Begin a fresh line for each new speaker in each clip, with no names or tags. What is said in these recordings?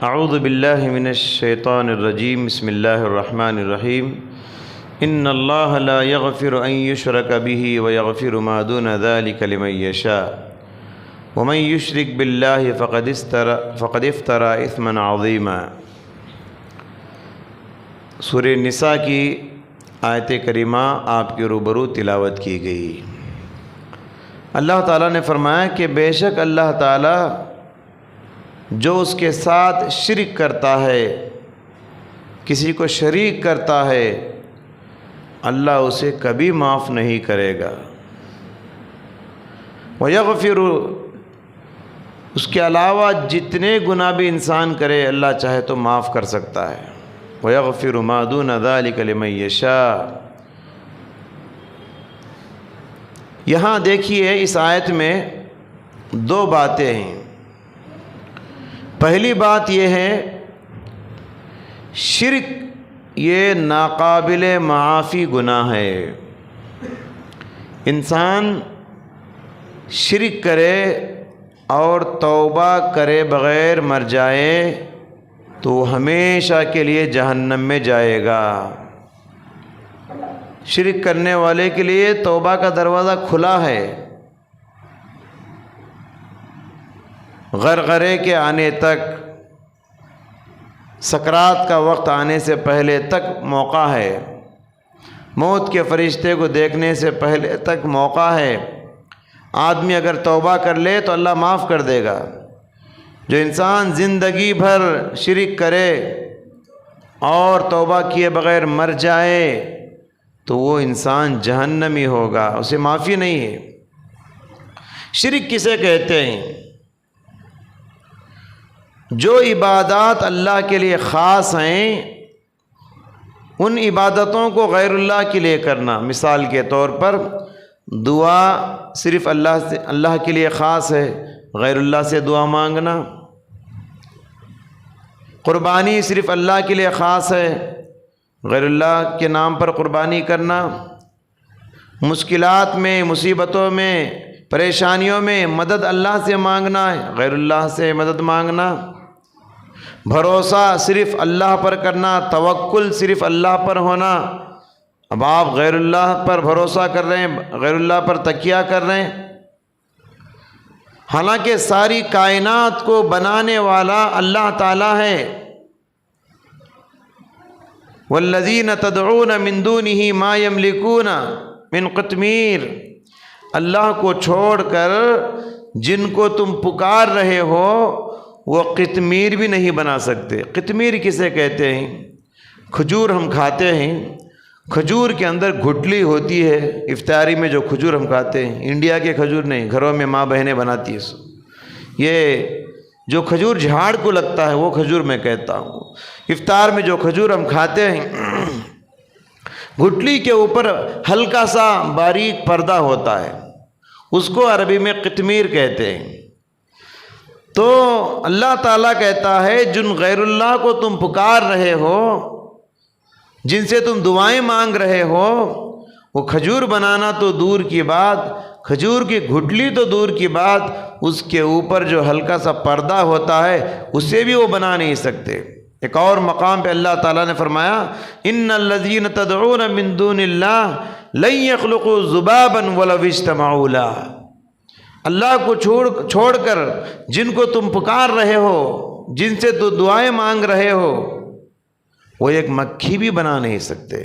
اعوذ باللہ من الشیطان الرجیم بسم اللہ الرحمن الرحیم ان اللہ لا یغفر ان یشرک بہ ویغفر ما دون ذلک لمن یشاء ومن یشرک باللہ فقد افترى اثما عظیما۔ سورہ نساء کی آیت کریمہ آپ کے روبرو تلاوت کی گئی۔ اللہ تعالیٰ نے فرمایا کہ بے شک اللہ تعالیٰ جو اس کے ساتھ شرک کرتا ہے، کسی کو شریک کرتا ہے، اللہ اسے کبھی معاف نہیں کرے گا۔ وَيَغْفِرُ، اس کے علاوہ جتنے گناہ بھی انسان کرے اللہ چاہے تو معاف کر سکتا ہے۔ وَيَغْفِرُ مَا دُونَ ذَلِكَ لِمَن يَشَاءُ۔ یہاں دیکھیے اس آیت میں دو باتیں ہیں۔ پہلی بات یہ ہے شرک یہ ناقابل معافی گناہ ہے۔ انسان شرک کرے اور توبہ کرے بغیر مر جائے تو وہ ہمیشہ کے لیے جہنم میں جائے گا۔ شرک کرنے والے کے لیے توبہ کا دروازہ کھلا ہے، غرغرے کے آنے تک، سکرات کا وقت آنے سے پہلے تک موقع ہے، موت کے فرشتے کو دیکھنے سے پہلے تک موقع ہے۔ آدمی اگر توبہ کر لے تو اللہ معاف کر دے گا۔ جو انسان زندگی بھر شرک کرے اور توبہ کیے بغیر مر جائے تو وہ انسان جہنمی ہوگا، اسے معافی نہیں ہے۔ شرک کسے کہتے ہیں؟ جو عبادات اللہ کے لیے خاص ہیں ان عبادتوں کو غیر اللہ کے لیے کرنا۔ مثال کے طور پر دعا صرف اللہ کے لیے خاص ہے، غیر اللہ سے دعا مانگنا۔ قربانی صرف اللہ کے لیے خاص ہے، غیر اللہ کے نام پر قربانی کرنا۔ مشکلات میں، مصیبتوں میں، پریشانیوں میں مدد اللہ سے مانگنا ہے، غیر اللہ سے مدد مانگنا۔ بھروسہ صرف اللہ پر کرنا، توکل صرف اللہ پر ہونا۔ اب آپ غیر اللہ پر بھروسہ کر رہے ہیں، غیر اللہ پر تکیہ کر رہے ہیں، حالانکہ ساری کائنات کو بنانے والا اللہ تعالیٰ ہے۔ والذین تدعون من دونہ ما یملکون من قطمیر، اللہ کو چھوڑ کر جن کو تم پکار رہے ہو وہ قطمیر بھی نہیں بنا سکتے۔ قطمیر کسے کہتے ہیں؟ کھجور ہم کھاتے ہیں، کھجور کے اندر گھٹلی ہوتی ہے، افطاری میں جو کھجور ہم کھاتے ہیں، انڈیا کے کھجور نہیں، گھروں میں ماں بہنیں بناتی ہے۔ یہ جو کھجور جھاڑ کو لگتا ہے وہ کھجور میں کہتا ہوں۔ افطار میں جو کھجور ہم کھاتے ہیں گھٹلی کے اوپر ہلکا سا باریک پردہ ہوتا ہے، اس کو عربی میں قطمیر کہتے ہیں۔ تو اللہ تعالیٰ کہتا ہے جن غیر اللہ کو تم پکار رہے ہو، جن سے تم دعائیں مانگ رہے ہو، وہ کھجور بنانا تو دور کی بات، کھجور کی گھٹلی تو دور کی بات، اس کے اوپر جو ہلکا سا پردہ ہوتا ہے اسے بھی وہ بنا نہیں سکتے۔ ایک اور مقام پہ اللہ تعالیٰ نے فرمایا ان الذین تدعون من دون اللہ لن یخلقوا ذبابا ولو اجتمعوا لہ۔ اللہ کو چھوڑ کر جن کو تم پکار رہے ہو، جن سے تو دعائیں مانگ رہے ہو، وہ ایک مکھی بھی بنا نہیں سکتے،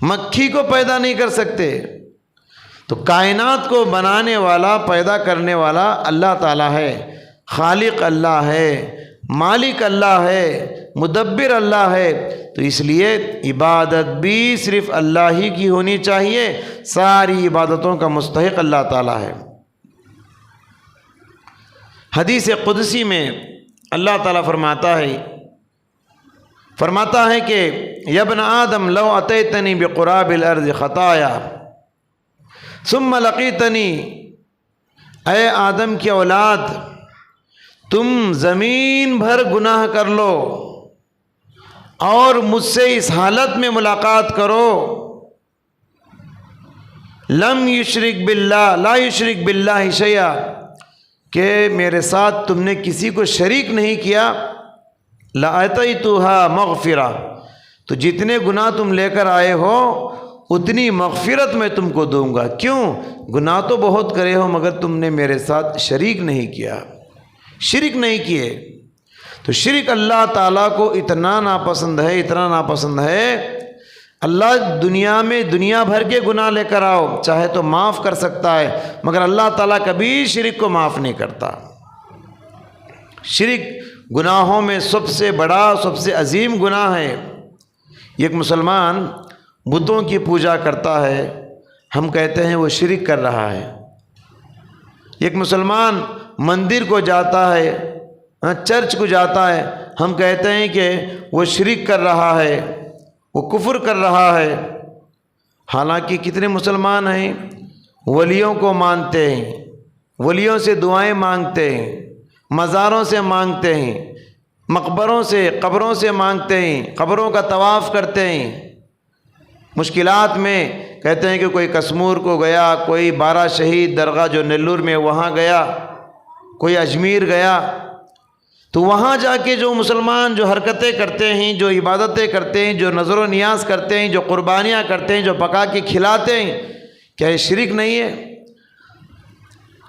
مکھی کو پیدا نہیں کر سکتے۔ تو کائنات کو بنانے والا، پیدا کرنے والا اللہ تعالیٰ ہے، خالق اللہ ہے، مالک اللہ ہے، مدبر اللہ ہے۔ تو اس لیے عبادت بھی صرف اللہ ہی کی ہونی چاہیے، ساری عبادتوں کا مستحق اللہ تعالیٰ ہے۔ حدیث قدسی میں اللہ تعالیٰ فرماتا ہے کہ یا ابن آدم لو اتیتنی بقراب الارض خطایا ثم لقیتنی، اے آدم کی اولاد تم زمین بھر گناہ کر لو اور مجھ سے اس حالت میں ملاقات کرو، لم یشرک باللہ لا یشرک باللہ شیئا، کہ میرے ساتھ تم نے کسی کو شریک نہیں کیا، لَأَتَيْتُهَا مَغْفِرَةً، تو جتنے گناہ تم لے کر آئے ہو اتنی مغفرت میں تم کو دوں گا۔ کیوں؟ گناہ تو بہت کرے ہو مگر تم نے میرے ساتھ شریک نہیں کیا، شرک نہیں کیے۔ تو شرک اللہ تعالیٰ کو اتنا ناپسند ہے، اتنا ناپسند ہے، اللہ دنیا میں دنیا بھر کے گناہ لے کر آؤ چاہے تو معاف کر سکتا ہے، مگر اللہ تعالیٰ کبھی شرک کو معاف نہیں کرتا۔ شرک گناہوں میں سب سے بڑا، سب سے عظیم گناہ ہے۔ ایک مسلمان بتوں کی پوجا کرتا ہے، ہم کہتے ہیں وہ شرک کر رہا ہے۔ ایک مسلمان مندر کو جاتا ہے، چرچ کو جاتا ہے، ہم کہتے ہیں کہ وہ شرک کر رہا ہے، وہ کفر کر رہا ہے۔ حالانکہ کتنے مسلمان ہیں ولیوں کو مانتے ہیں، ولیوں سے دعائیں مانگتے ہیں، مزاروں سے مانگتے ہیں، مقبروں سے، قبروں سے مانگتے ہیں، قبروں کا طواف کرتے ہیں۔ مشکلات میں کہتے ہیں کہ کوئی کشمور کو گیا، کوئی بارہ شہید درگاہ جو نیلور میں وہاں گیا، کوئی اجمیر گیا، تو وہاں جا کے جو مسلمان جو حرکتیں کرتے ہیں، جو عبادتیں کرتے ہیں، جو نظر و نیاز کرتے ہیں، جو قربانیاں کرتے ہیں، جو پکا کے کھلاتے ہیں، کیا یہ شرک نہیں ہے؟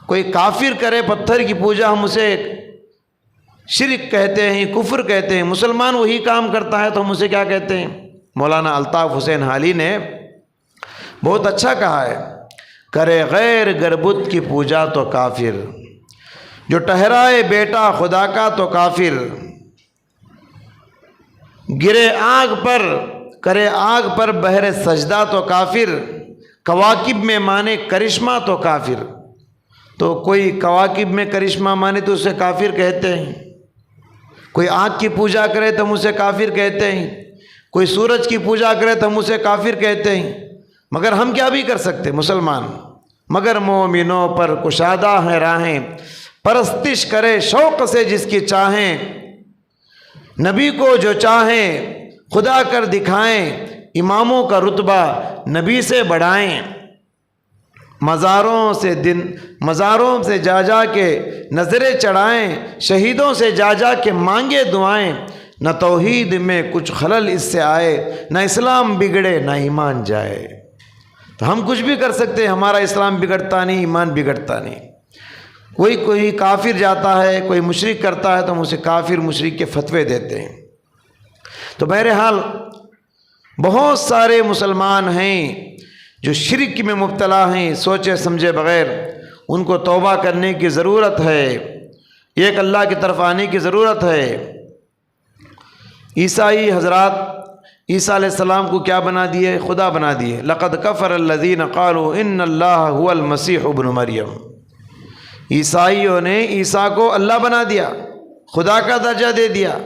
کوئی کافر کرے پتھر کی پوجا، ہم اسے شرک کہتے ہیں، کفر کہتے ہیں۔ مسلمان وہی کام کرتا ہے تو ہم اسے کیا کہتے ہیں؟ مولانا الطاف حسین حالی نے بہت اچھا کہا ہے، کرے غیر گربت کی پوجا تو کافر، جو ٹھہرائے بیٹا خدا کا تو کافر، گرے آگ پر، کرے آگ پر بہر سجدہ تو کافر، کواکب میں مانے کرشمہ تو کافر۔ تو کوئی کواکب میں کرشمہ مانے تو اسے کافر کہتے ہیں، کوئی آگ کی پوجا کرے تو ہم اسے کافر کہتے ہیں، کوئی سورج کی پوجا کرے تو ہم اسے کافر کہتے ہیں۔ مگر ہم کیا بھی کر سکتے مسلمان؟ مگر مومنوں پر کشادہ ہیں راہیں، پرستش کرے شوق سے جس کی چاہیں، نبی کو جو چاہیں خدا کر دکھائیں، اماموں کا رتبہ نبی سے بڑھائیں، مزاروں سے جا جا کے نظریں چڑھائیں، شہیدوں سے جا جا کے مانگے دعائیں، نہ توحید میں کچھ خلل اس سے آئے، نہ اسلام بگڑے نہ ایمان جائے۔ تو ہم کچھ بھی کر سکتے ہیں، ہمارا اسلام بگڑتا نہیں، ایمان بگڑتا نہیں۔ کوئی کافر جاتا ہے، کوئی مشرک کرتا ہے تو ہم اسے کافر مشرک کے فتوے دیتے ہیں۔ تو بہرحال بہت سارے مسلمان ہیں جو شرک میں مبتلا ہیں سوچے سمجھے بغیر، ان کو توبہ کرنے کی ضرورت ہے، ایک اللہ کی طرف آنے کی ضرورت ہے۔ عیسائی حضرات عیسیٰ علیہ السلام کو کیا بنا دیے؟ خدا بنا دیے۔ لقد کفر الذین قالوا ان اللہ هو المسیح ابن مریم، عیسائیوں نے عیسیٰ کو اللہ بنا دیا، خدا کا درجہ دے دیا۔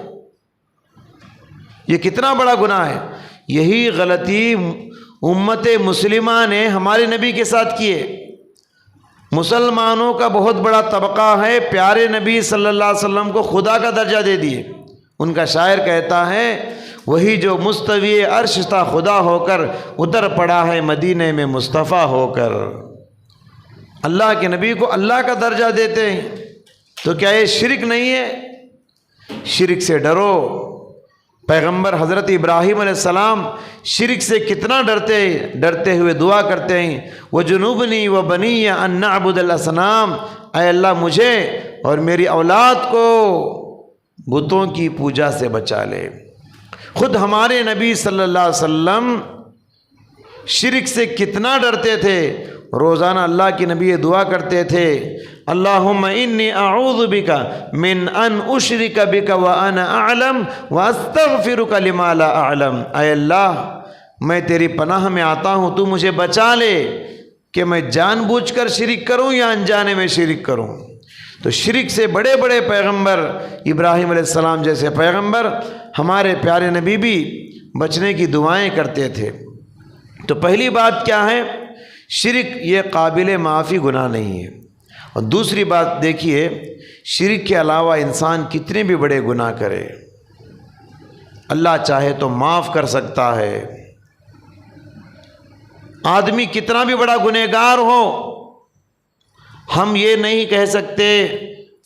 یہ کتنا بڑا گناہ ہے۔ یہی غلطی امت مسلمہ نے ہمارے نبی کے ساتھ کیے۔ مسلمانوں کا بہت بڑا طبقہ ہے پیارے نبی صلی اللہ علیہ وسلم کو خدا کا درجہ دے دیے۔ ان کا شاعر کہتا ہے، وہی جو مستوی عرش تھا خدا ہو کر، اتر پڑا ہے مدینے میں مصطفیٰ ہو کر۔ اللہ کے نبی کو اللہ کا درجہ دیتے ہیں، تو کیا یہ شرک نہیں ہے؟ شرک سے ڈرو۔ پیغمبر حضرت ابراہیم علیہ السلام شرک سے کتنا ڈرتے ہوئے دعا کرتے ہیں، وَجُنُوبْنِي وَبَنِيَّ أَن نَعْبُدَ الْأَصْنَامَ، اے اللہ مجھے اور میری اولاد کو بتوں کی پوجا سے بچا لے۔ خود ہمارے نبی صلی اللہ علیہ وسلم شرک سے کتنا ڈرتے تھے، روزانہ اللہ کی نبی یہ دعا کرتے تھے، اللہم انی اعوذ بک من ان اشرک بک وانا اعلم واستغفرک لما لا اعلم۔ اے اللہ میں تیری پناہ میں آتا ہوں، تو مجھے بچا لے کہ میں جان بوجھ کر شرک کروں یا انجانے میں شرک کروں۔ تو شرک سے بڑے بڑے پیغمبر، ابراہیم علیہ السلام جیسے پیغمبر، ہمارے پیارے نبی بھی بچنے کی دعائیں کرتے تھے۔ تو پہلی بات کیا ہے؟ شرک یہ قابل معافی گناہ نہیں ہے۔ اور دوسری بات دیکھیے، شرک کے علاوہ انسان کتنے بھی بڑے گناہ کرے، اللہ چاہے تو معاف کر سکتا ہے۔ آدمی کتنا بھی بڑا گنہگار ہو، ہم یہ نہیں کہہ سکتے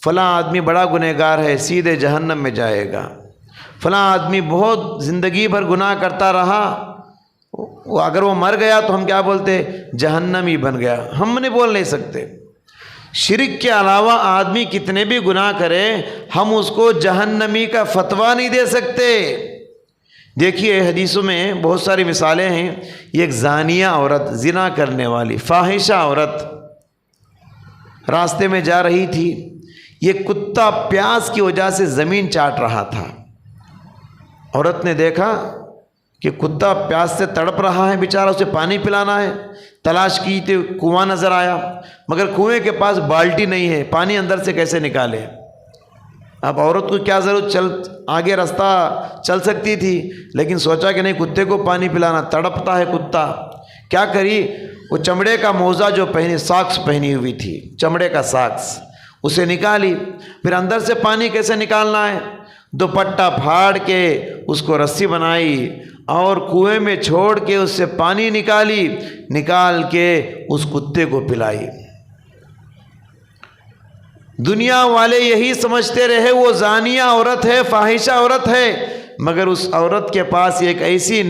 فلاں آدمی بڑا گنہگار ہے سیدھے جہنم میں جائے گا، فلاں آدمی بہت زندگی بھر گناہ کرتا رہا، اگر وہ مر گیا تو ہم کیا بولتے؟ جہنمی بن گیا۔ ہم نہیں بول نہیں سکتے۔ شرک کے علاوہ آدمی کتنے بھی گناہ کرے ہم اس کو جہنمی کا فتویٰ نہیں دے سکتے۔ دیکھیے حدیثوں میں بہت ساری مثالیں ہیں۔ یہ ایک زانیہ عورت، زنا کرنے والی فاحشہ عورت راستے میں جا رہی تھی، یہ کتا پیاس کی وجہ سے زمین چاٹ رہا تھا۔ عورت نے دیکھا کہ کتا پیاس سے تڑپ رہا ہے بیچارہ، اسے پانی پلانا ہے، تلاش کی تو کنواں نظر آیا، مگر کنویں کے پاس بالٹی نہیں ہے، پانی اندر سے کیسے نکالے؟ اب عورت کو کیا ضرورت، آگے راستہ چل سکتی تھی، لیکن سوچا کہ نہیں، کتے کو پانی پلانا، تڑپتا ہے کتا، کیا کری؟ وہ چمڑے کا موزہ جو پہنی، ساکس پہنی ہوئی تھی، چمڑے کا ساکس، اسے نکالی۔ پھر اندر سے پانی کیسے نکالنا ہے؟ دوپٹہ پھاڑ کے اس کو رسی بنائی اور کنویں میں چھوڑ کے اس سے پانی نکال کے اس کتے کو پلائی۔ دنیا والے یہی سمجھتے رہے وہ زانیہ عورت ہے، فاحشہ عورت ہے، مگر اس عورت کے پاس ایک ایسی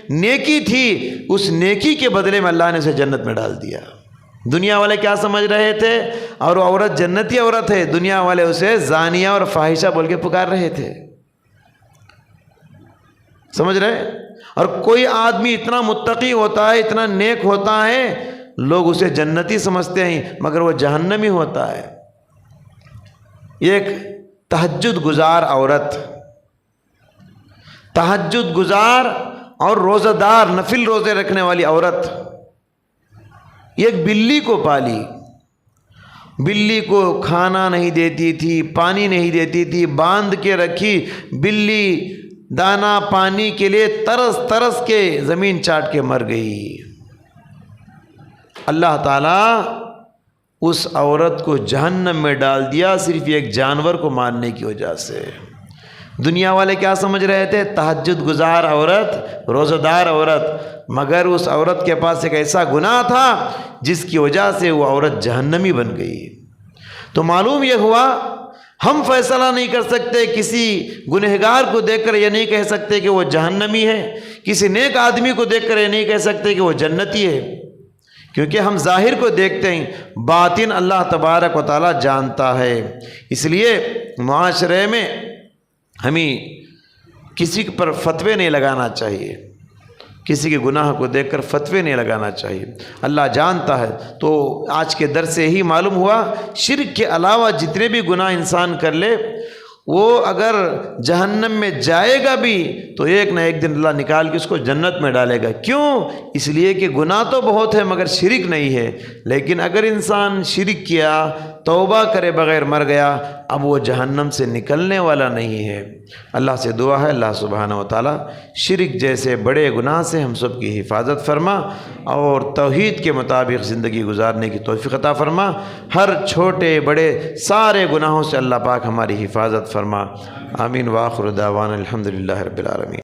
نیکی تھی، اس نیکی کے بدلے میں اللہ نے اسے جنت میں ڈال دیا۔ دنیا والے کیا سمجھ رہے تھے؟ اور وہ عورت جنتی عورت ہے، دنیا والے اسے زانیہ اور فاحشہ بول کے پکار رہے تھے۔ سمجھ رہے؟ اور کوئی آدمی اتنا متقی ہوتا ہے، اتنا نیک ہوتا ہے، لوگ اسے جنتی سمجھتے ہیں مگر وہ جہنمی ہوتا ہے۔ ایک تہجد گزار عورت، تہجد گزار اور روزہ دار، نفل روزے رکھنے والی عورت، ایک بلی کو پالی، بلی کو کھانا نہیں دیتی تھی، پانی نہیں دیتی تھی، باندھ کے رکھی، بلی دانا پانی کے لیے ترس کے زمین چاٹ کے مر گئی۔ اللہ تعالیٰ اس عورت کو جہنم میں ڈال دیا صرف ایک جانور کو مارنے کی وجہ سے۔ دنیا والے کیا سمجھ رہے تھے؟ تہجد گزار عورت، روزہ دار عورت، مگر اس عورت کے پاس ایک ایسا گناہ تھا جس کی وجہ سے وہ عورت جہنمی بن گئی۔ تو معلوم یہ ہوا ہم فیصلہ نہیں کر سکتے، کسی گنہگار کو دیکھ کر یہ نہیں کہہ سکتے کہ وہ جہنمی ہے، کسی نیک آدمی کو دیکھ کر یہ نہیں کہہ سکتے کہ وہ جنتی ہے، کیونکہ ہم ظاہر کو دیکھتے ہیں، باطن اللہ تبارک و تعالیٰ جانتا ہے۔ اس لیے معاشرے میں ہمیں کسی پر فتوے نہیں لگانا چاہیے، کسی کے گناہ کو دیکھ کر فتوے نہیں لگانا چاہیے، اللہ جانتا ہے۔ تو آج کے درس سے ہی معلوم ہوا شرک کے علاوہ جتنے بھی گناہ انسان کر لے وہ اگر جہنم میں جائے گا بھی تو ایک نہ ایک دن اللہ نکال کے اس کو جنت میں ڈالے گا۔ کیوں؟ اس لیے کہ گناہ تو بہت ہے مگر شرک نہیں ہے، لیکن اگر انسان شرک کیا، توبہ کرے بغیر مر گیا، اب وہ جہنم سے نکلنے والا نہیں ہے۔ اللہ سے دعا ہے اللہ سبحانہ و تعالیٰ شرک جیسے بڑے گناہ سے ہم سب کی حفاظت فرما اور توحید کے مطابق زندگی گزارنے کی توفیق عطا فرما۔ ہر چھوٹے بڑے سارے گناہوں سے اللہ پاک ہماری حفاظت فرما۔ آمین۔ وآخر دعوانا الحمدللہ رب العالمین۔